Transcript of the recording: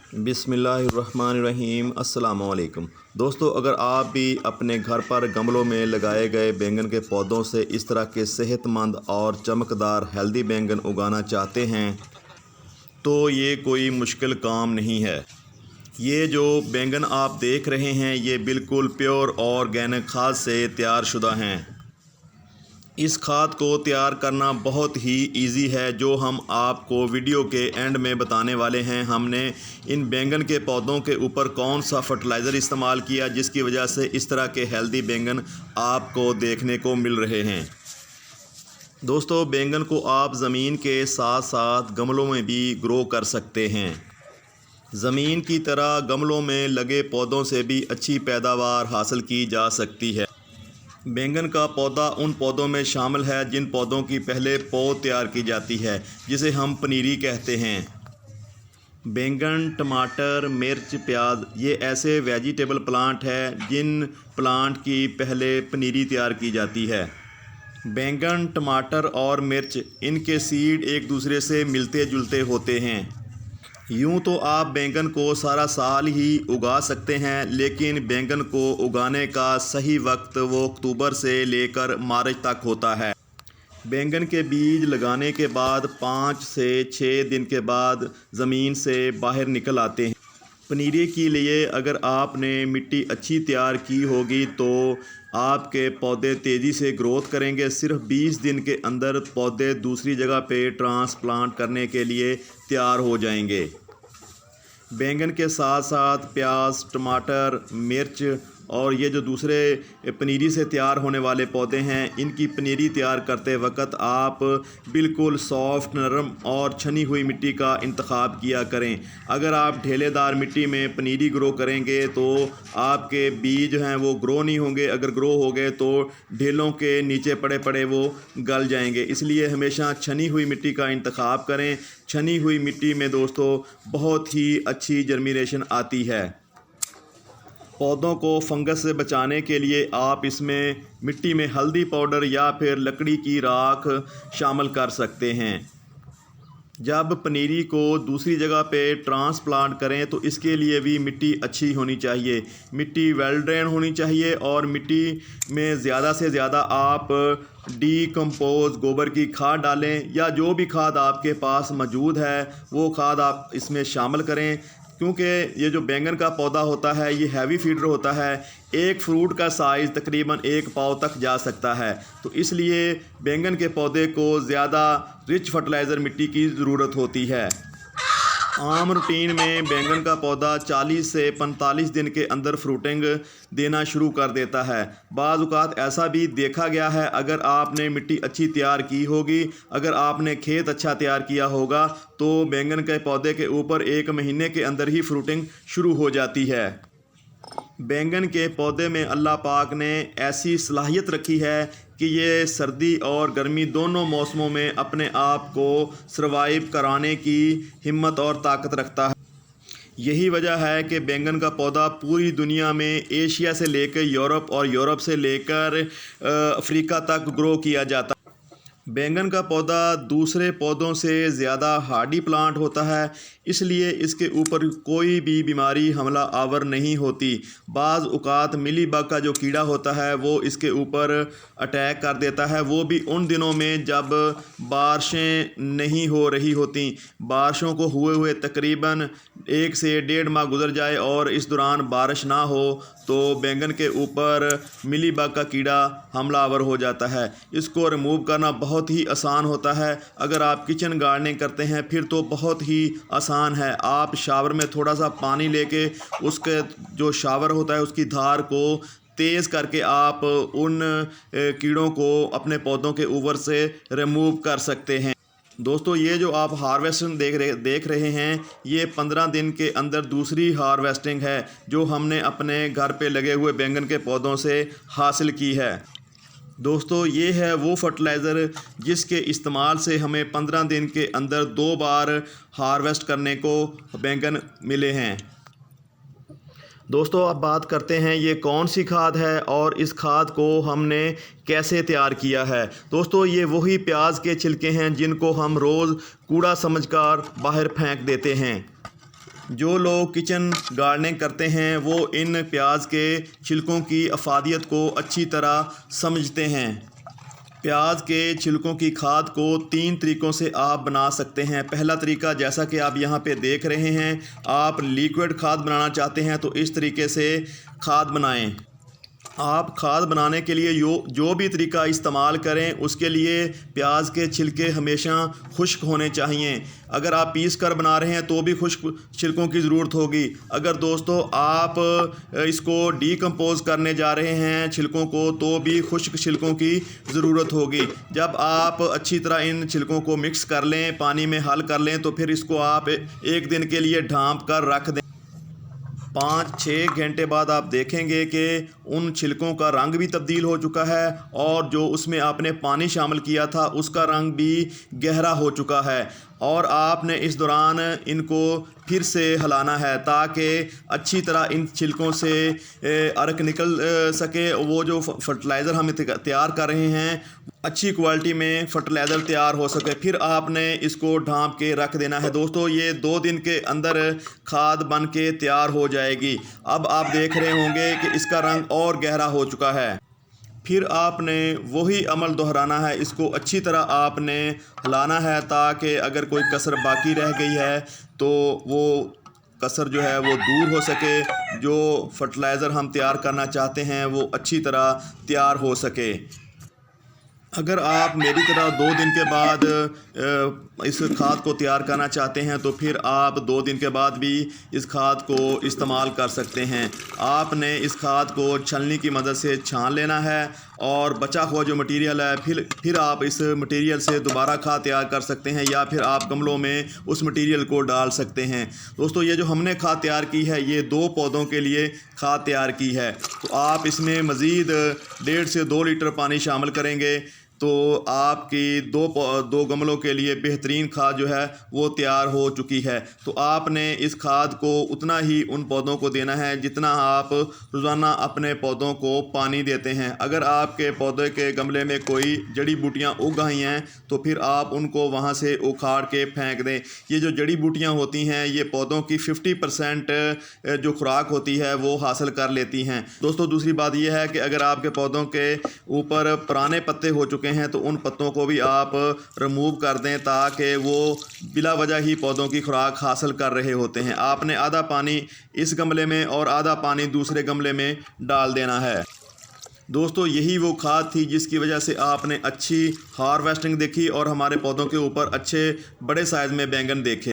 बिस्मिल्लाहिर्रहमानिर्रहीम। अस्सलामुअलैकुम दोस्तों, अगर आप भी अपने घर पर गमलों में लगाए गए बैंगन के पौधों से इस तरह के सेहतमंद और चमकदार हेल्दी बैंगन उगाना चाहते हैं तो ये कोई मुश्किल काम नहीं है। ये जो बैंगन आप देख रहे हैं ये बिल्कुल प्योर ऑर्गेनिक खाद से तैयार शुदा हैं। इस खाद को तैयार करना बहुत ही इजी है, जो हम आपको वीडियो के एंड में बताने वाले हैं। हमने इन बैंगन के पौधों के ऊपर कौन सा फर्टिलाइज़र इस्तेमाल किया जिसकी वजह से इस तरह के हेल्दी बैंगन आपको देखने को मिल रहे हैं। दोस्तों, बैंगन को आप ज़मीन के साथ साथ गमलों में भी ग्रो कर सकते हैं। ज़मीन की तरह गमलों में लगे पौधों से भी अच्छी पैदावार हासिल की जा सकती है। बैंगन का पौधा उन पौधों में शामिल है जिन पौधों की पहले पौध तैयार की जाती है, जिसे हम पनीरी कहते हैं। बैंगन, टमाटर, मिर्च, प्याज ये ऐसे वेजिटेबल प्लांट हैं जिन प्लांट की पहले पनीरी तैयार की जाती है। बैंगन, टमाटर और मिर्च, इनके सीड एक दूसरे से मिलते जुलते होते हैं। यूँ तो आप बैंगन को सारा साल ही उगा सकते हैं, लेकिन बैंगन को उगाने का सही वक्त वो अक्टूबर से लेकर मार्च तक होता है। बैंगन के बीज लगाने के बाद 5 से 6 दिन के बाद ज़मीन से बाहर निकल आते हैं। पनीरी के लिए अगर आपने मिट्टी अच्छी तैयार की होगी तो आपके पौधे तेज़ी से ग्रोथ करेंगे। सिर्फ 20 दिन के अंदर पौधे दूसरी जगह पे ट्रांसप्लांट करने के लिए तैयार हो जाएंगे। बैंगन के साथ साथ प्याज, टमाटर, मिर्च और ये जो दूसरे पनीरी से तैयार होने वाले पौधे हैं, इनकी पनीरी तैयार करते वक्त आप बिल्कुल सॉफ्ट, नरम और छनी हुई मिट्टी का इंतखाब किया करें। अगर आप ढेलेदार मिट्टी में पनीरी ग्रो करेंगे तो आपके बीज हैं वो ग्रो नहीं होंगे। अगर ग्रो हो गए तो ढेलों के नीचे पड़े पड़े वो गल जाएंगे। इसलिए हमेशा छनी हुई मिट्टी का इंतखाब करें। छनी हुई मिट्टी में दोस्तों बहुत ही अच्छी जर्मिनेशन आती है। पौधों को फंगस से बचाने के लिए आप इसमें मिट्टी में हल्दी पाउडर या फिर लकड़ी की राख शामिल कर सकते हैं। जब पनीरी को दूसरी जगह पे ट्रांसप्लांट करें तो इसके लिए भी मिट्टी अच्छी होनी चाहिए। मिट्टी वेल ड्रेन होनी चाहिए और मिट्टी में ज़्यादा से ज़्यादा आप डीकम्पोज गोबर की खाद डालें या जो भी खाद आपके पास मौजूद है वो खाद आप इसमें शामिल करें, क्योंकि ये जो बैंगन का पौधा होता है ये हैवी फीडर होता है। एक फ्रूट का साइज़ तकरीबन 1 पाव तक जा सकता है, तो इसलिए बैंगन के पौधे को ज़्यादा रिच फर्टिलाइज़र मिट्टी की ज़रूरत होती है। आम रूटीन में बैंगन का पौधा 40 से 45 दिन के अंदर फ्रूटिंग देना शुरू कर देता है। बाज़ औक़ात ऐसा भी देखा गया है, अगर आपने मिट्टी अच्छी तैयार की होगी, अगर आपने खेत अच्छा तैयार किया होगा तो बैंगन के पौधे के ऊपर 1 महीने के अंदर ही फ्रूटिंग शुरू हो जाती है। बैंगन के पौधे में अल्लाह पाक ने ऐसी सलाहियत रखी है कि ये सर्दी और गर्मी दोनों मौसमों में अपने आप को सर्वाइव कराने की हिम्मत और ताकत रखता है। यही वजह है कि बैंगन का पौधा पूरी दुनिया में एशिया से लेकर यूरोप और यूरोप से लेकर अफ्रीका तक ग्रो किया जाता है। बैंगन का पौधा दूसरे पौधों से ज़्यादा हार्डी प्लांट होता है, इसलिए इसके ऊपर कोई भी बीमारी हमला आवर नहीं होती। बाज़ औक़ात मिलीबग का जो कीड़ा होता है वो इसके ऊपर अटैक कर देता है, वो भी उन दिनों में जब बारिशें नहीं हो रही होती। बारिशों को हुए तकरीबन 1 से 1.5 माह गुजर जाए और इस दौरान बारिश ना हो तो बैंगन के ऊपर मिलीबग का कीड़ा हमलावर हो जाता है। इसको रिमूव करना बहुत ही आसान होता है। अगर आप किचन गार्डनिंग करते हैं फिर तो बहुत ही आसान है। आप शावर में थोड़ा सा पानी लेके उसके जो शावर होता है उसकी धार को तेज़ करके आप उन कीड़ों को अपने पौधों के ऊपर से रिमूव कर सकते हैं। दोस्तों, ये जो आप हार्वेस्टिंग देख रहे हैं ये 15 दिन के अंदर दूसरी हार्वेस्टिंग है जो हमने अपने घर पे लगे हुए बैंगन के पौधों से हासिल की है। दोस्तों, ये है वो फर्टिलाइज़र जिसके इस्तेमाल से हमें 15 दिन के अंदर 2 बार हार्वेस्ट करने को बैंगन मिले हैं। दोस्तों, अब बात करते हैं ये कौन सी खाद है और इस खाद को हमने कैसे तैयार किया है। दोस्तों, ये वही प्याज के छिलके हैं जिनको हम रोज़ कूड़ा समझकर बाहर फेंक देते हैं। जो लोग किचन गार्डनिंग करते हैं वो इन प्याज के छिलकों की अफादियत को अच्छी तरह समझते हैं। प्याज के छिलकों की खाद को 3 तरीक़ों से आप बना सकते हैं। पहला तरीका जैसा कि आप यहाँ पे देख रहे हैं, आप लिक्विड खाद बनाना चाहते हैं तो इस तरीके से खाद बनाएं। आप खाद बनाने के लिए जो भी तरीका इस्तेमाल करें उसके लिए प्याज के छिलके हमेशा खुश्क होने चाहिए। अगर आप पीस कर बना रहे हैं तो भी खुश्क छिलकों की ज़रूरत होगी। अगर दोस्तों आप इसको डीकम्पोज़ करने जा रहे हैं छिलकों को तो भी खुश्क छिलकों की ज़रूरत होगी। जब आप अच्छी तरह इन छिलकों को मिक्स कर लें, पानी में हल कर लें, तो फिर इसको आप 1 दिन के लिए ढाँप कर रख दें। 5-6 घंटे बाद आप देखेंगे कि उन छिलकों का रंग भी तब्दील हो चुका है और जो उसमें आपने पानी शामिल किया था उसका रंग भी गहरा हो चुका है। और आपने इस दौरान इनको फिर से हिलाना है ताकि अच्छी तरह इन छिलकों से अर्क निकल सके। वो जो फर्टिलाइज़र हम तैयार कर रहे हैं अच्छी क्वालिटी में फर्टिलाइज़र तैयार हो सके। फिर आपने इसको ढाँप के रख देना है। दोस्तों ये 2 दिन के अंदर खाद बन के तैयार हो जाएगी। अब आप देख रहे होंगे कि इसका रंग और गहरा हो चुका है। फिर आपने वही अमल दोहराना है। इसको अच्छी तरह आपने हिलाना है ताकि अगर कोई कसर बाकी रह गई है तो वो कसर जो है वो दूर हो सके। जो फर्टिलाइज़र हम तैयार करना चाहते हैं वो अच्छी तरह तैयार हो सके। अगर आप मेरी तरह 2 दिन के बाद इस खाद को तैयार करना चाहते हैं तो फिर आप 2 दिन के बाद भी इस खाद को इस्तेमाल कर सकते हैं। आपने इस खाद को छलनी की मदद से छान लेना है और बचा हुआ जो मटेरियल है फिर आप इस मटेरियल से दोबारा खाद तैयार कर सकते हैं या फिर आप गमलों में उस मटेरियल को डाल सकते हैं। दोस्तों ये जो हमने खाद तैयार की है ये 2 पौधों के लिए खाद तैयार की है। तो आप इसमें मज़ीद 1.5 से 2 लीटर पानी शामिल करेंगे तो आपकी 2 गमलों के लिए बेहतरीन खाद जो है वो तैयार हो चुकी है। तो आपने इस खाद को उतना ही उन पौधों को देना है जितना आप रोज़ाना अपने पौधों को पानी देते हैं। अगर आपके पौधे के गमले में कोई जड़ी बूटियां उग आई हैं तो फिर आप उनको वहां से उखाड़ के फेंक दें। ये जो जड़ी बूटियां होती हैं ये पौधों की 50% जो खुराक होती है वो हासिल कर लेती हैं। दोस्तों दूसरी बात यह है कि अगर आपके पौधों के ऊपर पुराने पत्ते हो चुके हैं तो उन पत्तों को भी आप रिमूव कर दें ताकि वो बिला वजह ही पौधों की खुराक हासिल कर रहे होते हैं। आपने आधा पानी इस गमले में और आधा पानी दूसरे गमले में डाल देना है। दोस्तों यही वो खाद थी जिसकी वजह से आपने अच्छी हार्वेस्टिंग देखी और हमारे पौधों के ऊपर अच्छे बड़े साइज़ में बैंगन देखे।